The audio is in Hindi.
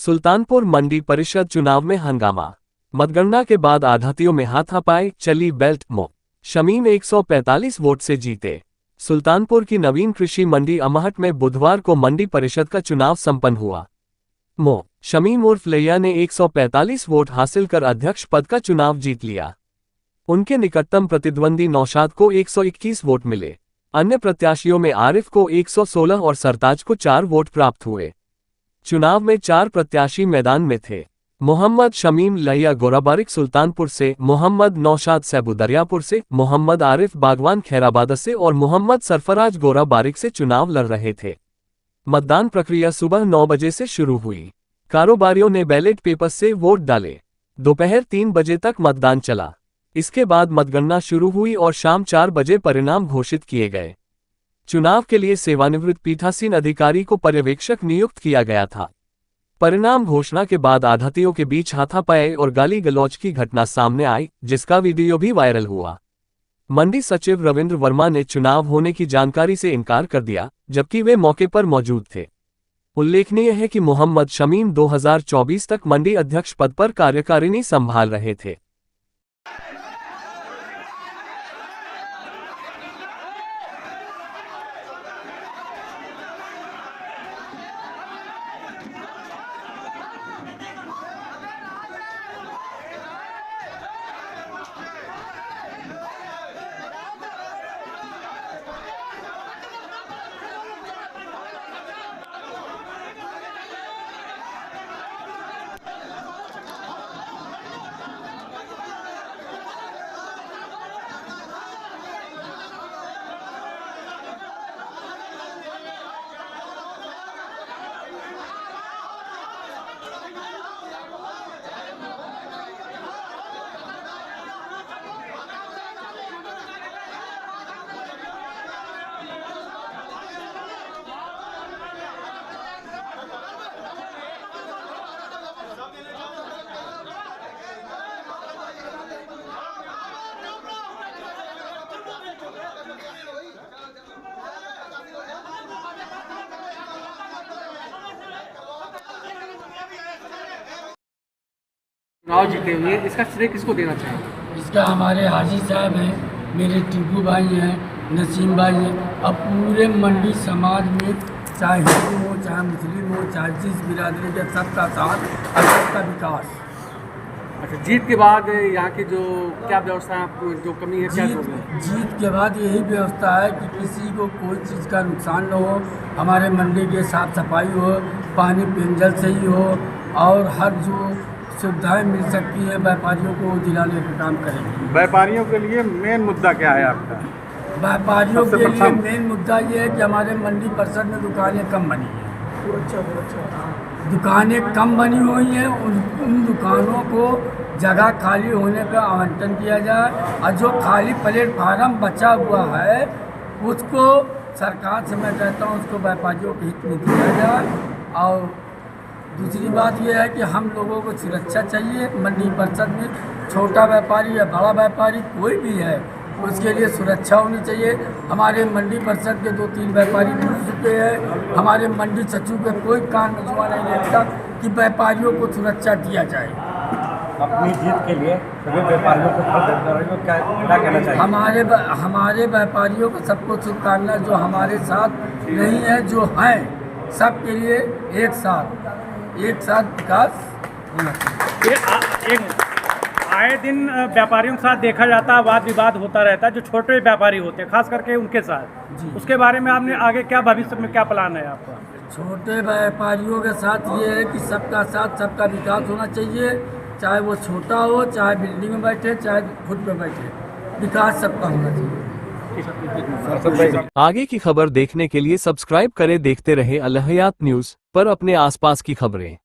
सुल्तानपुर मंडी परिषद चुनाव में हंगामा। मतगणना के बाद आढ़तियों में हाथापाई चली बेल्ट मो। शमीम 145 वोट से जीते। सुल्तानपुर की नवीन कृषि मंडी अमहट में बुधवार को मंडी परिषद का चुनाव संपन्न हुआ। मो शमीम उर्फ लैया ने 145 वोट हासिल कर अध्यक्ष पद का चुनाव जीत लिया। उनके निकटतम प्रतिद्वंदी नौशाद को 121 वोट मिले। अन्य प्रत्याशियों में आरिफ को 116 और सरताज को 4 वोट प्राप्त हुए। चुनाव में 4 प्रत्याशी मैदान में थे। मोहम्मद शमीम लैया गोराबारिक सुल्तानपुर से, मोहम्मद नौशाद सैबू दरियापुर से, मोहम्मद आरिफ बागवान खैराबाद से और मोहम्मद सरफराज गोराबारिक से चुनाव लड़ रहे थे। मतदान प्रक्रिया सुबह 9 बजे से शुरू हुई। कारोबारियों ने बैलेट पेपर से वोट डाले। दोपहर 3 बजे तक मतदान चला। इसके बाद मतगणना शुरू हुई और शाम 4 बजे परिणाम घोषित किए गए। चुनाव के लिए सेवानिवृत्त पीठासीन अधिकारी को पर्यवेक्षक नियुक्त किया गया था। परिणाम घोषणा के बाद आढ़तियों के बीच हाथापाई और गाली गलौज की घटना सामने आई, जिसका वीडियो भी वायरल हुआ। मंडी सचिव रविंद्र वर्मा ने चुनाव होने की जानकारी से इनकार कर दिया, जबकि वे मौके पर मौजूद थे। उल्लेखनीय है कि मोहम्मद शमीम 2024 तक मंडी अध्यक्ष पद पर कार्यकारिणी संभाल रहे थे। चुनाव जीते हुए इसका श्रेय किसको देना चाहिए? इसका हमारे हाजी साहब हैं, मेरे टीपू भाई हैं, नसीम भाई हैं। अब पूरे मंडी समाज में चाहे हिंदू हो, चाहे मुस्लिम हो, चाहे जिस बिरादरी के सबका साथ और सबका विकास। अच्छा, जीत के बाद यहाँ की जो क्या व्यवस्था है, आपको जो कमी है क्या? जीत के बाद यही व्यवस्था है कि किसी को कोई चीज़ का नुकसान न हो, हमारे मंडी के साफ सफाई हो, पानी पेयजल सही हो और हर जो सुविधाएं मिल सकती है व्यापारियों को दिलाने का काम करेंगे। व्यापारियों के लिए मेन मुद्दा क्या है आपका? व्यापारियों के लिए मेन मुद्दा ये है कि हमारे मंडी परिषद में दुकानें कम बनी हैं। दुकानें कम बनी हुई हैं, उन दुकानों को जगह खाली होने पर आवंटन किया जाए और जो खाली प्लेटफार्म बचा हुआ है उसको सरकार से मैं कहता हूँ उसको व्यापारियों के हित में दिया जाए। और दूसरी बात यह है कि हम लोगों को सुरक्षा चाहिए। मंडी परिषद में छोटा व्यापारी या बड़ा व्यापारी कोई भी है उसके लिए सुरक्षा होनी चाहिए। हमारे मंडी परिषद के 2-3 व्यापारी डूब चुके हैं। हमारे मंडी सचिव के कोई कान में जुआ नहीं लगता कि व्यापारियों को सुरक्षा दिया जाए। अपनी जीत के लिए सभी व्यापारियों को क्या कहना चाहिए? हमारे व्यापारियों को सबको शुभकामनाएं, जो हमारे साथ नहीं है, जो हैं सबके लिए एक साथ विकास होना चाहिए। आए दिन व्यापारियों के साथ देखा जाता है, वाद विवाद होता रहता है, जो छोटे व्यापारी होते हैं खास करके उनके साथ जी। उसके बारे में आपने आगे क्या भविष्य में क्या प्लान है आपका? छोटे व्यापारियों के साथ ये है कि सबका साथ सबका विकास होना चाहिए, चाहे वो छोटा हो, चाहे बिल्डिंग में बैठे, चाहे खुद में बैठे, विकास सबका होना चाहिए। आगे की खबर देखने के लिए सब्सक्राइब करें। देखते रहे अल हयात न्यूज़ पर अपने आसपास की खबरें।